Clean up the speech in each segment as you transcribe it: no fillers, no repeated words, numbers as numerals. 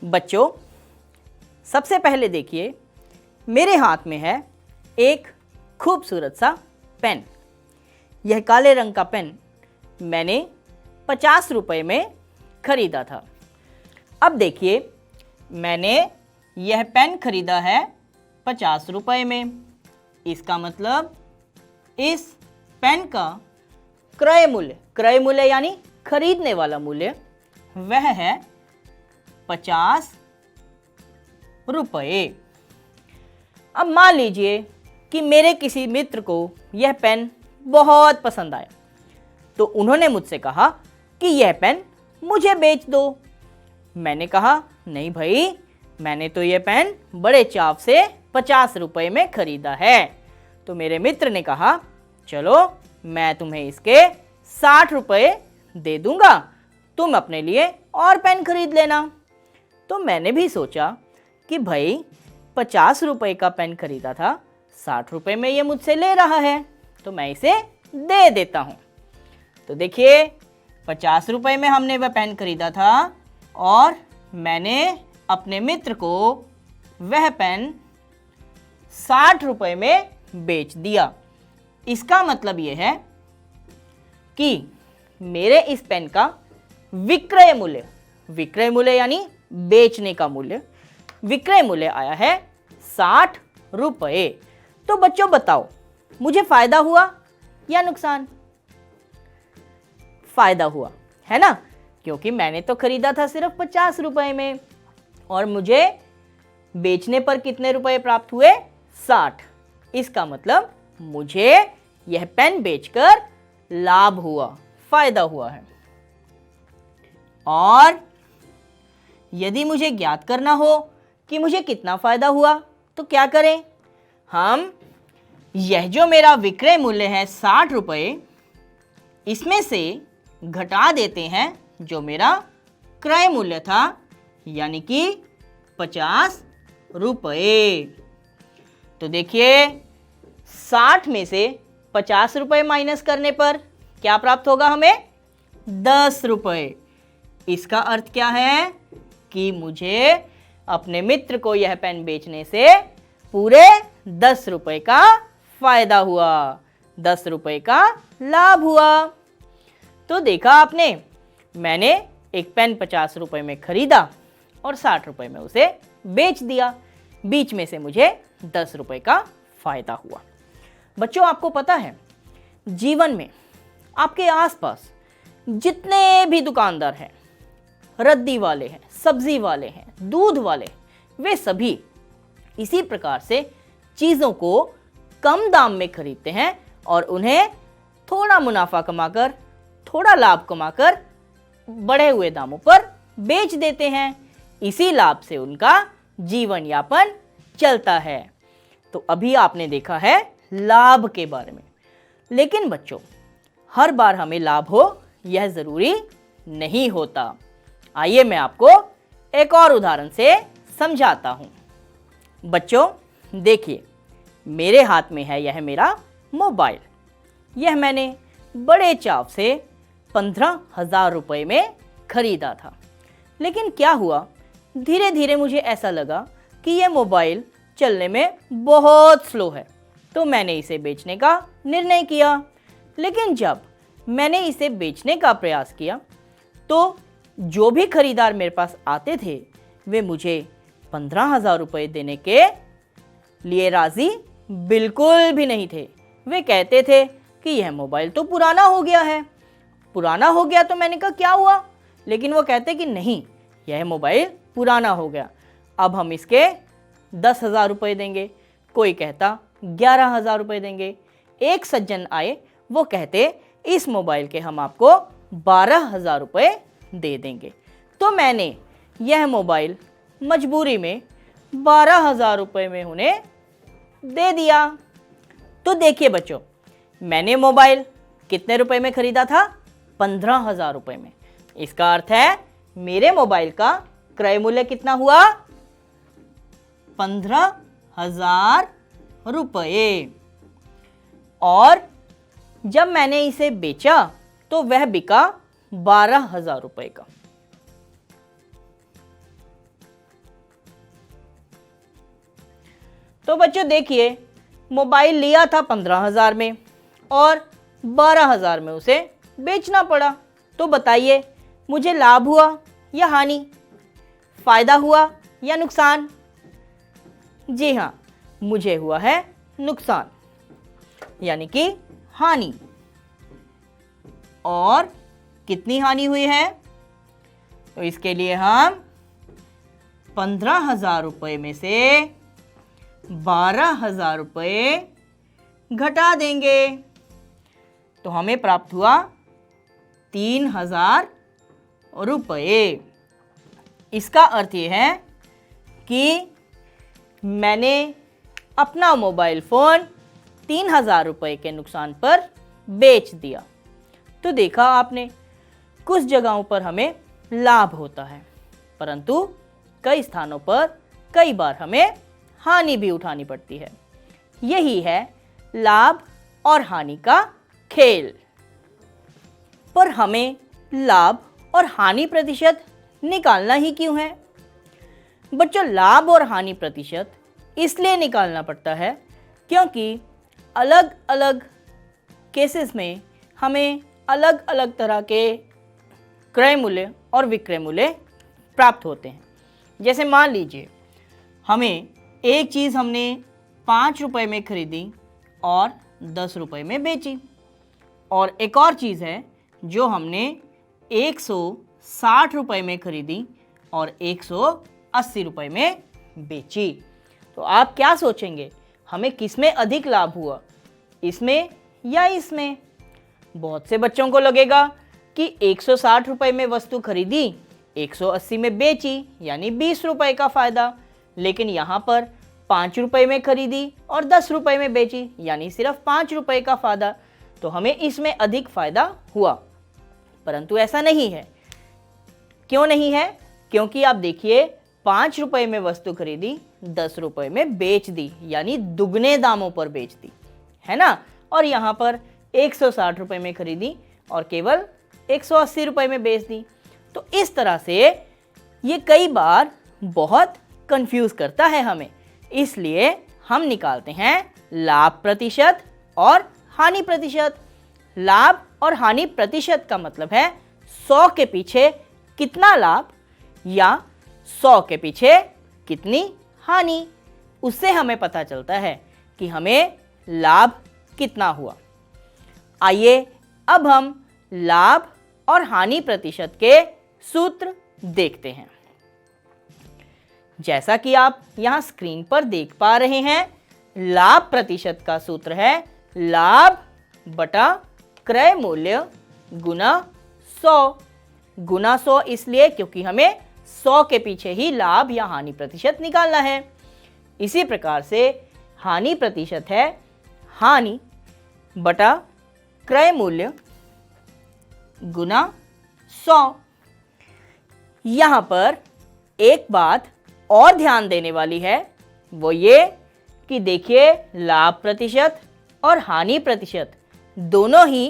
बच्चों, सबसे पहले देखिए, मेरे हाथ में है एक खूबसूरत सा पेन। यह काले रंग का पेन मैंने 50 रुपए में खरीदा था। अब देखिए, मैंने यह पेन खरीदा है 50 रुपए में। इसका मतलब इस पेन का क्रय मूल्य यानी खरीदने वाला मूल्य वह है 50 रुपए। अब मान लीजिए कि मेरे किसी मित्र को यह पेन बहुत पसंद आया, तो उन्होंने मुझसे कहा कि यह पेन मुझे बेच दो। मैंने कहा, नहीं भाई, मैंने तो यह पेन बड़े चाव से 50 रुपए में खरीदा है। तो मेरे मित्र ने कहा, चलो मैं तुम्हें इसके 60 रुपए दे दूंगा, तुम अपने लिए और पेन खरीद लेना। तो मैंने भी सोचा कि भाई 50 रुपए का पेन खरीदा था, 60 रुपए में ये मुझसे ले रहा है, तो मैं इसे दे देता हूँ। तो देखिए, 50 रुपए में हमने वह पेन खरीदा था और मैंने अपने मित्र को वह पेन 60 रुपए में बेच दिया। इसका मतलब यह है कि मेरे इस पेन का विक्रय मूल्य यानी बेचने का मूल्य, विक्रय मूल्य आया है 60 रुपए। तो बच्चों बताओ, मुझे फायदा हुआ या नुकसान? फायदा हुआ, है ना, क्योंकि मैंने तो खरीदा था सिर्फ 50 रुपए में और मुझे बेचने पर कितने रुपए प्राप्त हुए? 60। इसका मतलब मुझे यह पेन बेचकर लाभ हुआ, फायदा हुआ है। और यदि मुझे ज्ञात करना हो कि मुझे कितना फायदा हुआ, तो क्या करें? हम यह जो मेरा विक्रय मूल्य है 60 रुपए, इसमें से घटा देते हैं जो मेरा क्रय मूल्य था, यानी कि 50 रुपए। तो देखिए, 60 में से 50 रुपए माइनस करने पर क्या प्राप्त होगा हमें? 10 रुपए। इसका अर्थ क्या है कि मुझे अपने मित्र को यह पेन बेचने से पूरे 10 रुपए का फायदा हुआ, 10 रुपए का लाभ हुआ। तो देखा आपने, मैंने एक पेन 50 रुपए में खरीदा और 60 रुपए में उसे बेच दिया, बीच में से मुझे 10 रुपए का फायदा हुआ। बच्चों, आपको पता है, जीवन में आपके आसपास जितने भी दुकानदार हैं, रद्दी वाले हैं, सब्जी वाले हैं, दूध वाले, वे सभी इसी प्रकार से चीज़ों को कम दाम में खरीदते हैं और उन्हें थोड़ा मुनाफा कमाकर, थोड़ा लाभ कमाकर बढ़े हुए दामों पर बेच देते हैं। इसी लाभ से उनका जीवन यापन चलता है। तो अभी आपने देखा है लाभ के बारे में, लेकिन बच्चों, हर बार हमें लाभ हो यह जरूरी नहीं होता। आइए मैं आपको एक और उदाहरण से समझाता हूं। बच्चों देखिए, मेरे हाथ में है यह मेरा मोबाइल। यह मैंने बड़े चाव से 15,000 रुपए में खरीदा था। लेकिन क्या हुआ, धीरे धीरे मुझे ऐसा लगा कि यह मोबाइल चलने में बहुत स्लो है, तो मैंने इसे बेचने का निर्णय किया। लेकिन जब मैंने इसे बेचने का प्रयास किया, तो जो भी खरीदार मेरे पास आते थे, वे मुझे 15,000 रुपये देने के लिए राजी बिल्कुल भी नहीं थे। वे कहते थे कि यह मोबाइल तो पुराना हो गया है। पुराना हो गया तो मैंने कहा क्या हुआ, लेकिन वो कहते कि नहीं, यह मोबाइल पुराना हो गया, अब हम इसके 10,000 रुपये देंगे। कोई कहता 11,000 रुपये देंगे। एक सज्जन आए, वो कहते इस मोबाइल के हम आपको 12,000 रुपये दे देंगे। तो मैंने यह मोबाइल मजबूरी में 12,000 रुपये में उन्हें दे दिया। तो देखिए बच्चों, मैंने मोबाइल कितने रुपए में खरीदा था? 15,000 रुपये में। इसका अर्थ है मेरे मोबाइल का क्रय मूल्य कितना हुआ? 15,000 रुपये। और जब मैंने इसे बेचा तो वह बिका 12,000 रुपये का। तो बच्चों देखिए, मोबाइल लिया था 15,000 में और 12,000 में उसे बेचना पड़ा। तो बताइए, मुझे लाभ हुआ या हानि, फायदा हुआ या नुकसान? जी हाँ, मुझे हुआ है नुकसान, यानी कि हानि। और कितनी हानि हुई है? तो इसके लिए हम 15,000 रुपये में से 12,000 रुपये घटा देंगे, तो हमें प्राप्त हुआ 3,000 रुपये। इसका अर्थ ये है कि मैंने अपना मोबाइल फ़ोन 3,000 रुपये के नुकसान पर बेच दिया। तो देखा आपने, कुछ जगहों पर हमें लाभ होता है, परंतु कई स्थानों पर कई बार हमें हानि भी उठानी पड़ती है। यही है लाभ और हानि का खेल। पर हमें लाभ और हानि प्रतिशत निकालना ही क्यों है? बच्चों, लाभ और हानि प्रतिशत इसलिए निकालना पड़ता है क्योंकि अलग अलग केसेस में हमें अलग अलग तरह के क्रय मूल्य और विक्रय मूल्य प्राप्त होते हैं। जैसे मान लीजिए, हमें एक चीज़ हमने 5 रुपये में खरीदी और 10 रुपये में बेची, और एक और चीज़ है जो हमने 160 रुपये में खरीदी और 180 रुपये में बेची। तो आप क्या सोचेंगे, हमें किसमें अधिक लाभ हुआ, इसमें या इसमें? बहुत से बच्चों को लगेगा कि 160 रुपये में वस्तु खरीदी, 180 में बेची, यानी 20 रुपये का फ़ायदा। लेकिन यहाँ पर 5 रुपये में खरीदी और 10 रुपये में बेची, यानी सिर्फ 5 रुपये का फ़ायदा, तो हमें इसमें अधिक फ़ायदा हुआ। परंतु ऐसा नहीं है। क्यों नहीं है? क्योंकि आप देखिए, 5 रुपये में वस्तु खरीदी, 10 रुपये में बेच दी, यानी दुगने दामों पर बेच दी, है ना। और यहाँ पर 160 रुपये में खरीदी और केवल 180 रुपये में बेच दी। तो इस तरह से ये कई बार बहुत कंफ्यूज करता है हमें। इसलिए हम निकालते हैं लाभ प्रतिशत और हानि प्रतिशत। लाभ और हानि प्रतिशत का मतलब है 100 के पीछे कितना लाभ या 100 के पीछे कितनी हानि। उससे हमें पता चलता है कि हमें लाभ कितना हुआ। आइए अब हम लाभ और हानि प्रतिशत के सूत्र देखते हैं। जैसा कि आप यहाँ स्क्रीन पर देख पा रहे हैं, लाभ प्रतिशत का सूत्र है लाभ बटा क्रय मूल्य गुना 100। गुना 100 इसलिए क्योंकि हमें 100 के पीछे ही लाभ या हानि प्रतिशत निकालना है। इसी प्रकार से हानि प्रतिशत है हानि बटा क्रय मूल्य गुना 100। यहाँ पर एक बात और ध्यान देने वाली है, वो ये कि देखिए, लाभ प्रतिशत और हानि प्रतिशत दोनों ही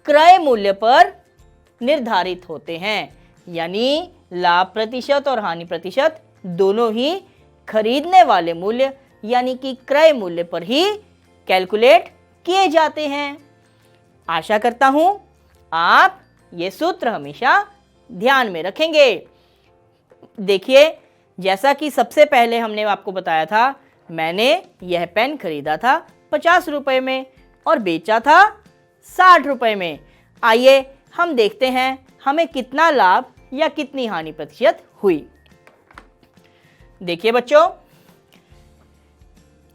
क्रय मूल्य पर निर्धारित होते हैं। यानी लाभ प्रतिशत और हानि प्रतिशत दोनों ही खरीदने वाले मूल्य यानी कि क्रय मूल्य पर ही कैलकुलेट किए जाते हैं। आशा करता हूं आप ये सूत्र हमेशा ध्यान में रखेंगे। देखिए, जैसा कि सबसे पहले हमने आपको बताया था, मैंने यह पेन खरीदा था 50 रुपये में और बेचा था 60 रुपये में। आइए हम देखते हैं हमें कितना लाभ या कितनी हानि प्रतिशत हुई। देखिए बच्चों,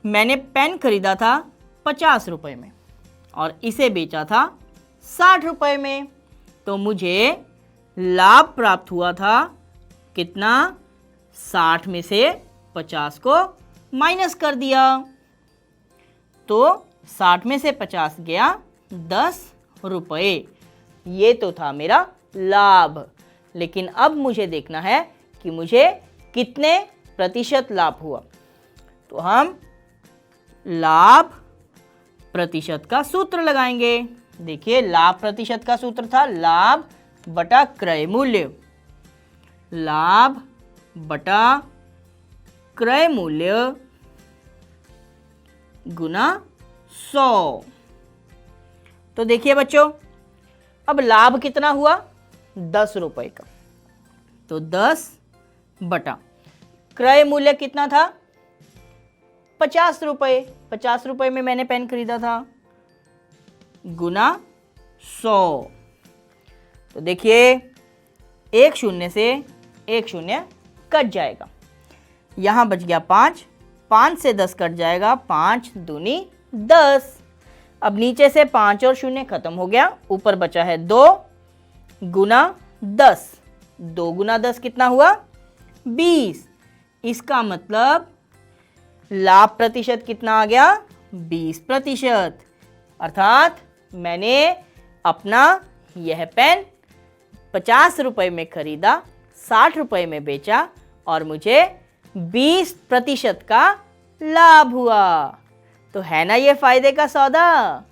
मैंने पेन खरीदा था 50 रुपये में और इसे बेचा था 60 रुपये में, तो मुझे लाभ प्राप्त हुआ था कितना? 60 में से 50 को माइनस कर दिया, तो 60 में से 50 गया 10 रुपये। ये तो था मेरा लाभ। लेकिन अब मुझे देखना है कि मुझे कितने प्रतिशत लाभ हुआ। तो हम लाभ प्रतिशत का सूत्र लगाएंगे। देखिए, लाभ प्रतिशत का सूत्र था लाभ बटा क्रय मूल्य। लाभ बटा क्रय मूल्य गुना 100। तो देखिए बच्चों, अब लाभ कितना हुआ? 10 रुपए का। तो 10 बटा क्रय मूल्य कितना था? 50 रुपए। 50 रुपए में मैंने पेन खरीदा था, गुना 100। तो देखिए, एक शून्य से एक शून्य कट जाएगा। यहाँ बच गया 5, 5 से 10 कट जाएगा, 5 दूनी 10। अब नीचे से 5 और शून्य खत्म हो गया, ऊपर बचा है 2 गुना 10। 2 गुना 10 कितना हुआ? 20। इसका मतलब लाभ प्रतिशत कितना आ गया? 20%। अर्थात मैंने अपना यह पेन 50 रुपए में खरीदा, 60 रुपए में बेचा और मुझे 20% का लाभ हुआ। तो है ना ये फायदे का सौदा।